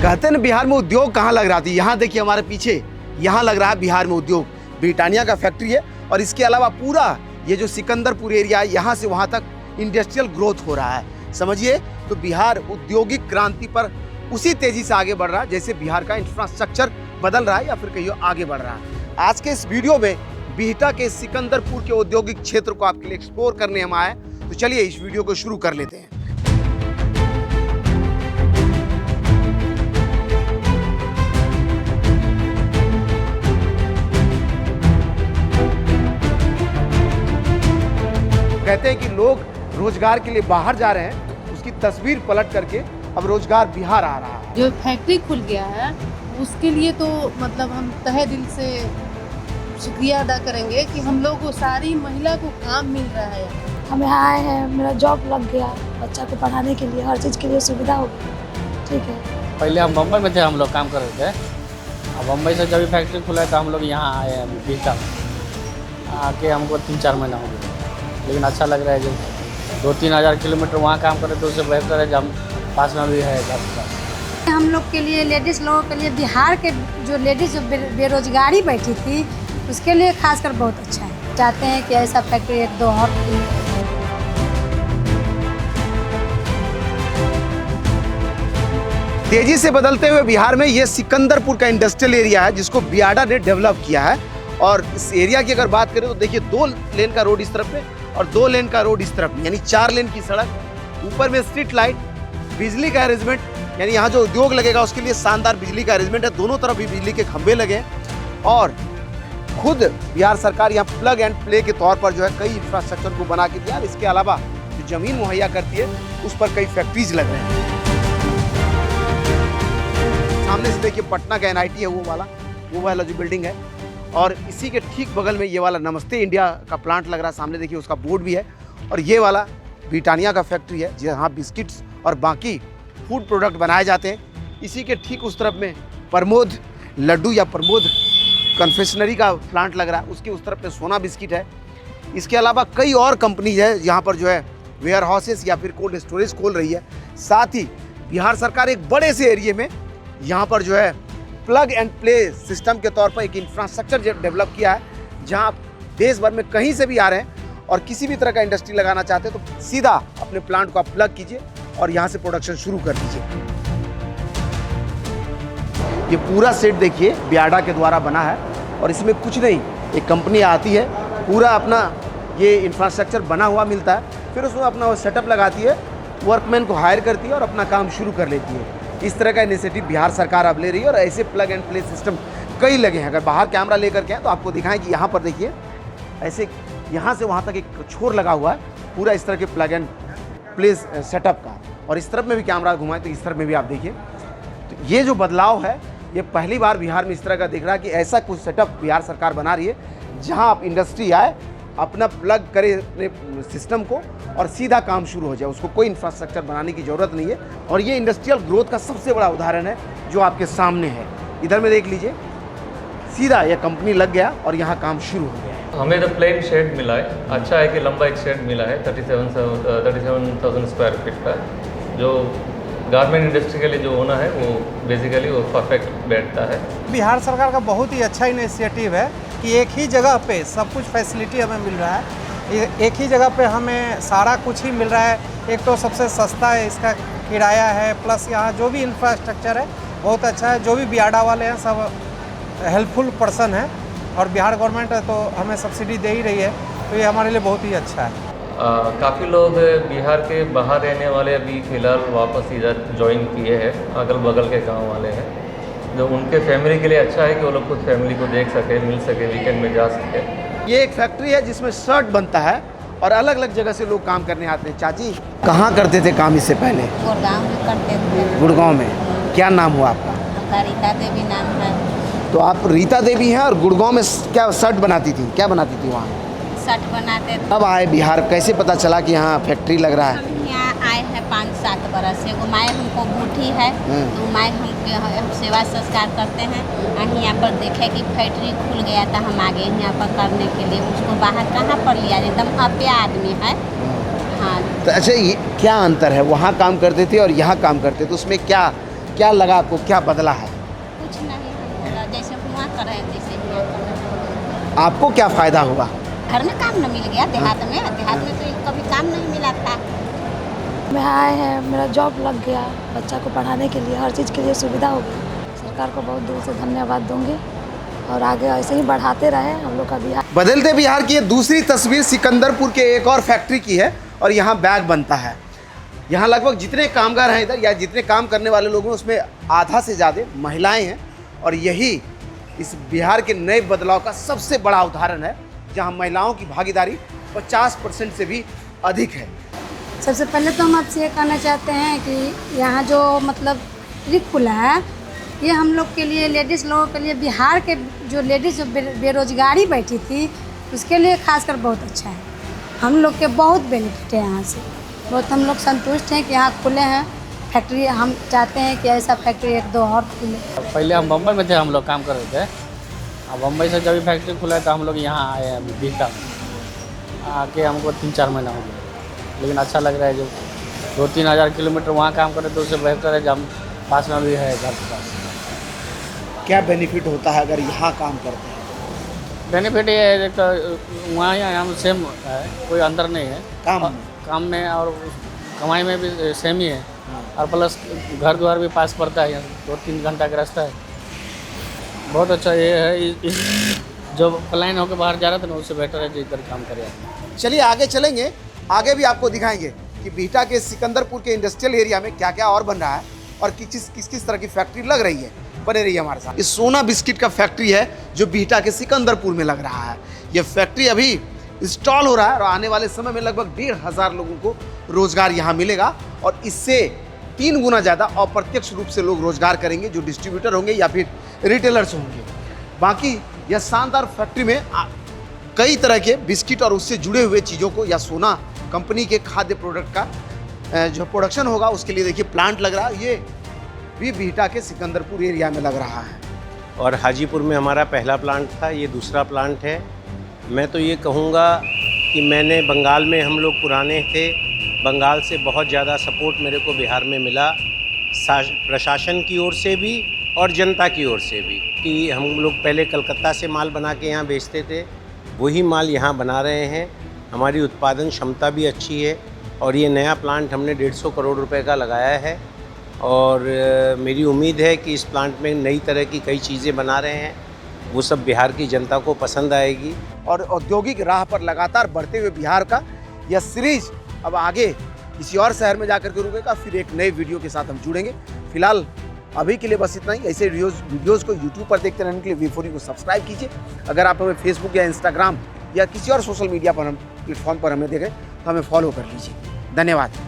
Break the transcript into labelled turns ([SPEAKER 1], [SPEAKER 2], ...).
[SPEAKER 1] कहते हैं बिहार में उद्योग कहाँ लग रहा था, यहाँ देखिए हमारे पीछे, यहाँ लग रहा है बिहार में उद्योग। ब्रिटानिया का फैक्ट्री है और इसके अलावा पूरा ये जो सिकंदरपुर एरिया है, यहाँ से वहाँ तक इंडस्ट्रियल ग्रोथ हो रहा है। समझिए तो बिहार औद्योगिक क्रांति पर उसी तेजी से आगे बढ़ रहा है जैसे बिहार का इंफ्रास्ट्रक्चर बदल रहा है या फिर कहीं आगे बढ़ रहा है। आज के इस वीडियो में बिहटा के सिकंदरपुर के औद्योगिक क्षेत्र को आपके लिए एक्सप्लोर करने हम आए, तो चलिए इस वीडियो को शुरू कर लेते हैं। कहते हैं कि लोग रोजगार के लिए बाहर जा रहे हैं, उसकी तस्वीर पलट करके अब रोजगार बिहार आ रहा है।
[SPEAKER 2] जो फैक्ट्री खुल गया है उसके लिए तो मतलब हम तहे दिल से शुक्रिया अदा करेंगे कि हम लोग को सारी महिला को काम मिल रहा है।
[SPEAKER 3] हम यहाँ आए हैं, मेरा जॉब लग गया, बच्चा को पढ़ाने के लिए हर चीज़ के लिए सुविधा हो गई। ठीक है,
[SPEAKER 4] पहले हम बम्बई में थे, हम लोग काम कर रहे थे। अब बम्बई से जब फैक्ट्री खुला है तो हम लोग यहाँ आए हैं बिहटा में। आके हमको 3-4 महीना हो गया, लेकिन अच्छा लग रहा है। जो 2-3 हज़ार किलोमीटर वहाँ काम करें तो उससे बेहतर है जब हम पास में भी है।
[SPEAKER 5] हम लोग के लिए, लेडीज़ लोगों के लिए, बिहार के जो लेडीज़ बेरोजगारी बैठी थी उसके लिए खासकर बहुत अच्छा है। चाहते हैं कि ऐसा फैक्ट्री 1-2 और
[SPEAKER 1] तेजी से बदलते हुए बिहार में ये सिकंदरपुर का इंडस्ट्रियल एरिया है जिसको बियाडा ने डेवलप किया है। और इस एरिया की अगर बात करें तो देखिए 2 लेन का रोड इस तरफ में और 2 लेन का रोड इस तरफ में, यानी 4 लेन की सड़क। ऊपर में स्ट्रीट लाइट, बिजली का अरेंजमेंट, यानी यहाँ जो उद्योग लगेगा उसके लिए शानदार बिजली का अरेंजमेंट है। दोनों तरफ भी बिजली के खंभे लगे हैं और खुद बिहार सरकार यहाँ प्लग एंड प्ले के तौर पर जो है कई इंफ्रास्ट्रक्चर को बना के दिया। इसके अलावा जो जमीन मुहैया करती है उस पर कई फैक्ट्रीज लग रहे हैं। सामने से देखिए पटना का NIT है, वो वाला जो बिल्डिंग है, और इसी के ठीक बगल में ये वाला नमस्ते इंडिया का प्लांट लग रहा है। सामने देखिए उसका बोर्ड भी है। और ये वाला ब्रिटानिया का फैक्ट्री है जहाँ बिस्किट्स और बाकी फूड प्रोडक्ट बनाए जाते हैं। इसी के ठीक उस तरफ में प्रमोद लड्डू या प्रमोद कन्फेक्शनरी का प्लांट लग रहा है। उसके उस तरफ में सोना बिस्किट है। इसके अलावा कई और कंपनीज है यहाँ पर जो है वेयर हाउसेस या फिर कोल्ड स्टोरेज खोल रही है। साथ ही बिहार सरकार एक बड़े से एरिया में यहाँ पर जो है प्लग एंड प्ले सिस्टम के तौर पर एक इंफ्रास्ट्रक्चर डेवलप किया है, जहाँ आप देश भर में कहीं से भी आ रहे हैं और किसी भी तरह का इंडस्ट्री लगाना चाहते हैं तो सीधा अपने प्लांट को आप प्लग कीजिए और यहाँ से प्रोडक्शन शुरू कर दीजिए। ये पूरा सेट देखिए बियाडा के द्वारा बना है और इसमें कुछ नहीं, एक कंपनी आती है, पूरा अपना ये इंफ्रास्ट्रक्चर बना हुआ मिलता है, फिर उसमें अपना वो सेटअप लगाती है, वर्कमैन को हायर करती है और अपना काम शुरू कर लेती है। इस तरह का इनिशिएटिव बिहार सरकार अब ले रही है और ऐसे प्लग एंड प्ले सिस्टम कई लगे हैं। अगर बाहर कैमरा लेकर के आए तो आपको दिखाएं कि यहाँ पर देखिए ऐसे यहाँ से वहाँ तक एक छोर लगा हुआ है पूरा इस तरह के प्लग एंड प्ले सेटअप का। और इस तरफ में भी कैमरा घुमाएं तो इस तरफ में भी आप देखिए। तो ये जो बदलाव है ये पहली बार बिहार में इस तरह का दिख रहा है कि ऐसा कुछ सेटअप बिहार सरकार बना रही है जहाँ आप इंडस्ट्री आए, अपना प्लग करे अपने सिस्टम को और सीधा काम शुरू हो जाए, उसको कोई इंफ्रास्ट्रक्चर बनाने की ज़रूरत नहीं है। और ये इंडस्ट्रियल ग्रोथ का सबसे बड़ा उदाहरण है जो आपके सामने है। इधर में देख लीजिए, सीधा ये कंपनी लग गया और यहाँ काम शुरू हो गया।
[SPEAKER 6] हमें तो प्लेन शेड मिला है, अच्छा है कि लंबा एक शेड मिला है 37,000 स्क्वायर फीट का, जो गारमेंट इंडस्ट्री के लिए जो होना है वो बेसिकली वो परफेक्ट बैठता है।
[SPEAKER 7] बिहार सरकार का बहुत ही अच्छा इनिशिएटिव है कि एक ही जगह पे सब कुछ फैसिलिटी हमें मिल रहा है। एक ही जगह पे हमें सारा कुछ ही मिल रहा है। एक तो सबसे सस्ता है, इसका किराया है, प्लस यहाँ जो भी इंफ्रास्ट्रक्चर है बहुत अच्छा है। जो भी बियाडा वाले हैं सब हेल्पफुल पर्सन है और बिहार गवर्नमेंट है तो हमें सब्सिडी दे ही रही है, तो ये हमारे लिए बहुत ही अच्छा है।
[SPEAKER 6] काफ़ी लोग बिहार के बाहर रहने वाले अभी फ़िलहाल वापस इधर ज्वाइन किए हैं, अगल बगल के गांव वाले हैं, जो उनके फैमिली के लिए अच्छा है कि वो लोग खुद फैमिली को देख सके, मिल सके, वीकेंड में जा सके।
[SPEAKER 1] ये एक फैक्ट्री है जिसमें शर्ट बनता है और अलग अलग जगह से लोग काम करने आते हैं। चाची कहाँ करते थे काम इससे पहले?
[SPEAKER 5] गुड़गांव में करते थे।
[SPEAKER 1] गुड़गांव में। क्या नाम हुआ आपका?
[SPEAKER 5] रीता देवी नाम है।
[SPEAKER 1] तो आप रीता देवी हैं और गुड़गांव में क्या शर्ट बनाती थी, क्या बनाती थी वहाँ?
[SPEAKER 5] शर्ट बनाते थे।
[SPEAKER 1] अब आए बिहार, कैसे पता चला कि यहाँ फैक्ट्री लग रहा है?
[SPEAKER 5] हम यहाँ आए हैं 5-7 बरस से। माए हमको बूढ़ी है तो माए हम सेवा संस्कार करते हैं। यहाँ पर देखे कि फैक्ट्री खुल गया था, हम आगे यहाँ पर करने के लिए। उसको बाहर कहाँ पर लिया, एकदम अप्या आदमी है। हाँ।
[SPEAKER 1] तो अच्छा, ये क्या अंतर है, वहाँ काम करते थे और यहाँ काम करते थे, उसमें क्या क्या लगा आपको, क्या बदला है?
[SPEAKER 5] कुछ नहीं है, जैसे वहाँ कर रहे हैं जैसे यहाँ कर रहे हैं।
[SPEAKER 1] आपको क्या फ़ायदा हुआ?
[SPEAKER 5] घर में काम न मिल गया, देहात में तो कभी काम नहीं मिला था।
[SPEAKER 3] में आए हैं, मेरा जॉब लग गया, बच्चा को पढ़ाने के लिए, हर चीज़ के लिए सुविधा हो गई। सरकार को बहुत दिल से धन्यवाद दूंगी और आगे ऐसे ही बढ़ाते रहे हम लोग का बिहार।
[SPEAKER 1] बदलते बिहार की ये दूसरी तस्वीर सिकंदरपुर के एक और फैक्ट्री की है और यहाँ बैग बनता है। यहाँ लगभग जितने कामगार हैं इधर या जितने काम करने वाले लोग हैं उसमें आधा से ज़्यादा महिलाएं हैं और यही इस बिहार के नए बदलाव का सबसे बड़ा उदाहरण है, जहाँ महिलाओं की भागीदारी 50% से भी अधिक है।
[SPEAKER 8] सबसे पहले तो हम आपसे ये कहना चाहते हैं कि यहाँ जो मतलब क्लिनिक खुला है, ये हम लोग के लिए, लेडीज़ लोगों के लिए, बिहार के जो लेडीज़ जो बेरोजगारी बैठी थी उसके लिए खासकर बहुत अच्छा है। हम लोग के बहुत बेनिफिट है यहाँ से, बहुत हम लोग संतुष्ट हैं कि यहाँ खुले हैं फैक्ट्री। हम चाहते हैं कि ऐसा फैक्ट्री 1-2 और खुले।
[SPEAKER 4] पहले हम बम्बई में थे, हम लोग काम कर रहे थे। अब बम्बई से जब फैक्ट्री खुला है तो हम लोग यहाँ आए हैं बिहार में। आके हमको 3-4 महीना हो गया, लेकिन अच्छा लग रहा है। जो 2-3 हज़ार किलोमीटर वहाँ काम करें तो उससे बेहतर है जब हम पास में भी है घर के पास।
[SPEAKER 1] क्या बेनिफिट होता है अगर यहाँ काम करते हैं?
[SPEAKER 4] बेनिफिट ये है तो वहाँ यहाँ सेम है, कोई अंतर नहीं है काम में और कमाई में भी सेम ही है। और प्लस घर द्वार भी पास पड़ता है, 2-3 घंटा का रास्ता है। बहुत अच्छा ये है, जो प्लान होकर बाहर जा रहा था ना उससे बेटर है जो इधर काम करे।
[SPEAKER 1] चलिए आगे चलेंगे, आगे भी आपको दिखाएंगे कि बिहटा के सिकंदरपुर के इंडस्ट्रियल एरिया में क्या क्या और बन रहा है और किस किस तरह की फैक्ट्री लग रही है। बने रहिए हमारे साथ। ये सोना बिस्किट का फैक्ट्री है जो बिहटा के सिकंदरपुर में लग रहा है। ये फैक्ट्री अभी इंस्टॉल हो रहा है और आने वाले समय में लगभग 1,500 लोगों को रोजगार यहाँ मिलेगा और इससे 3 गुना ज़्यादा अप्रत्यक्ष रूप से लोग रोजगार करेंगे, जो डिस्ट्रीब्यूटर होंगे या फिर रिटेलर्स होंगे। बाकी यह शानदार फैक्ट्री में कई तरह के बिस्किट और उससे जुड़े हुए चीज़ों को या सोना कंपनी के खाद्य प्रोडक्ट का जो प्रोडक्शन होगा उसके लिए देखिए प्लांट लग रहा है। ये भी बिहटा के सिकंदरपुर एरिया में लग रहा है।
[SPEAKER 9] और हाजीपुर में हमारा पहला प्लांट था, ये दूसरा प्लांट है। मैं तो ये कहूँगा कि मैंने बंगाल में, हम लोग पुराने थे, बंगाल से बहुत ज़्यादा सपोर्ट मेरे को बिहार में मिला, प्रशासन की ओर से भी और जनता की ओर से भी। कि हम लोग पहले कलकत्ता से माल बना के यहाँ बेचते थे, वही माल यहाँ बना रहे हैं। हमारी उत्पादन क्षमता भी अच्छी है और ये नया प्लांट हमने 150 करोड़ रुपए का लगाया है और मेरी उम्मीद है कि इस प्लांट में नई तरह की कई चीज़ें बना रहे हैं, वो सब बिहार की जनता को पसंद आएगी।
[SPEAKER 1] और औद्योगिक राह पर लगातार बढ़ते हुए बिहार का यह सीरीज अब आगे किसी और शहर में जाकर के रुकेगा। फिर एक नए वीडियो के साथ हम जुड़ेंगे। फिलहाल अभी के लिए बस इतना ही। ऐसे वीडियोज़ को यूट्यूब पर देखते रहने के लिए V4E को सब्सक्राइब कीजिए। अगर आप हमें फेसबुक या इंस्टाग्राम या किसी और सोशल मीडिया पर प्लेटफॉर्म पर हमें देखें तो हमें फॉलो कर लीजिए। धन्यवाद।